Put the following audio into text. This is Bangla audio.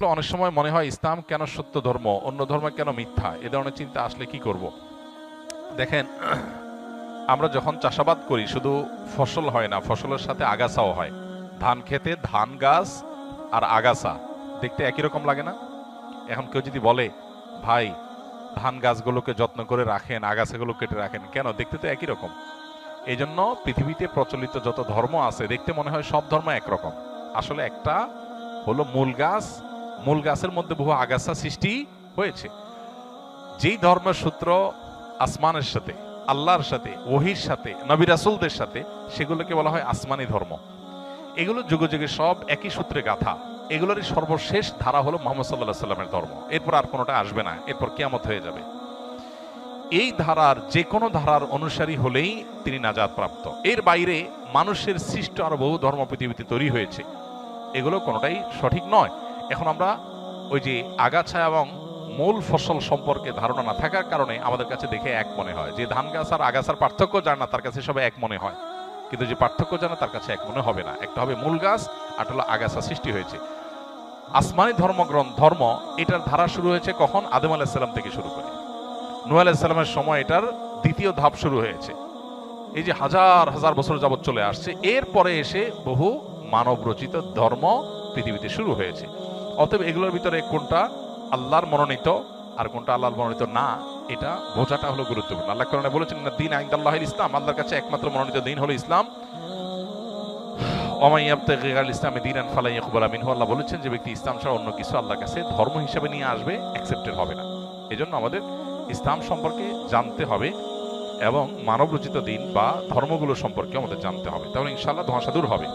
তো অনেক সময় মনে হয় ইসলাম কেন সত্য ধর্ম, অন্য ধর্ম কেন মিথ্যা, এ ধরনের চিন্তা আসলে কি করব। দেখেন, আমরা যখন চাষাবাদ করি শুধু ফসল হয় না, ফসলের সাথে আগাছাও হয়। ধান খেতে ধান গাছ আর আগাছা দেখতে একই রকম লাগে না? এখন কেউ যদি বলে, ভাই ধান গাছগুলোকে যত্ন করে রাখেন, আগাছাগুলো কেটে রাখেন, কেন? দেখতে তো একই রকম। এই জন্য পৃথিবীতে প্রচলিত যত ধর্ম আছে দেখতে মনে হয় সব ধর্ম একরকম। আসলে একটা হলো মূল গাছ, মূল গাছের মধ্যে বহু আগাছা সৃষ্টি হয়েছে। যেই ধর্মের সূত্র আসমানের সাথে, আল্লাহর সাথে, ওহির সাথে, নবী রাসূলদের সাথে, সেগুলোকে বলা হয় আসমানি ধর্ম। এগুলো যুগে যুগে সব একই সূত্রে গাথা। এগুলোরই সর্বশেষ ধারা হলো মুহাম্মদ সাল্লাল্লাহু আলাইহি সাল্লামের ধর্ম। এরপর আর কোনোটা আসবে না, এরপর কিয়ামত হয়ে যাবে। এই ধারার যে কোনো ধারার অনুসারী হলেই তিনি নাজাত প্রাপ্ত। এর বাইরে মানুষের সৃষ্ট আরো বহু ধর্ম পৃথিবীতে তৈরি হয়েছে, এগুলো কোনোটাই সঠিক নয়। এখন আমরা ওই যে আগাছা এবং মূল ফসল সম্পর্কে ধারণা না থাকার কারণে আমাদের কাছে দেখে এক মনে হয়, যে ধান গাছ আর আগাছার পার্থক্য জানে না তার কাছে সব এক মনে হয়, কিন্তু যে পার্থক্য জানে তার কাছে এক মনে হবে না। একটা হবে মূল গাছ, আর হলো আগাছা সৃষ্টি হয়েছে। আসমানি ধর্ম এটার ধারা শুরু হয়েছে কখন? আদম আলাইহিস সালাম থেকে শুরু করে নূহ আলাইহিস সালামের সময় এটার দ্বিতীয় ধাপ শুরু হয়েছে। এই যে হাজার হাজার বছর যাবৎ চলে আসছে, এরপরে এসে বহু মানব রচিত ধর্ম পৃথিবীতে শুরু হয়েছে। অতএব এগুলোর ভিতরে কোনটা আল্লাহর মনোনীত আর কোনটা আল্লাহর মনোনীত না, এটা বোঝাটা হলো গুরুত্বপূর্ণ। আল্লাহ কোরআনে বলেছেন, দ্বীন ইনদাল্লাহিল ইসলাম, আল্লাহর কাছে একমাত্র মনোনীত দিন হলো ইসলাম। ওয়া মান ইয়াবতাগি গায়রাল ইসলামি দীনান ফালান ইয়াকবালা মিনহু, আল্লাহ বলেছেন যে ব্যক্তি ইসলাম ছাড়া অন্য কিছু আল্লাহর কাছে ধর্ম হিসেবে নিয়ে আসবে, অ্যাকসেপ্টেড হবে না। এজন্য আমাদের ইসলাম সম্পর্কে জানতে হবে এবং মানব রচিত দিন বা ধর্মগুলো সম্পর্কে আমাদের জানতে হবে, তাহলে ইনশাআল্লাহ ধোঁয়াশা দূর হবে।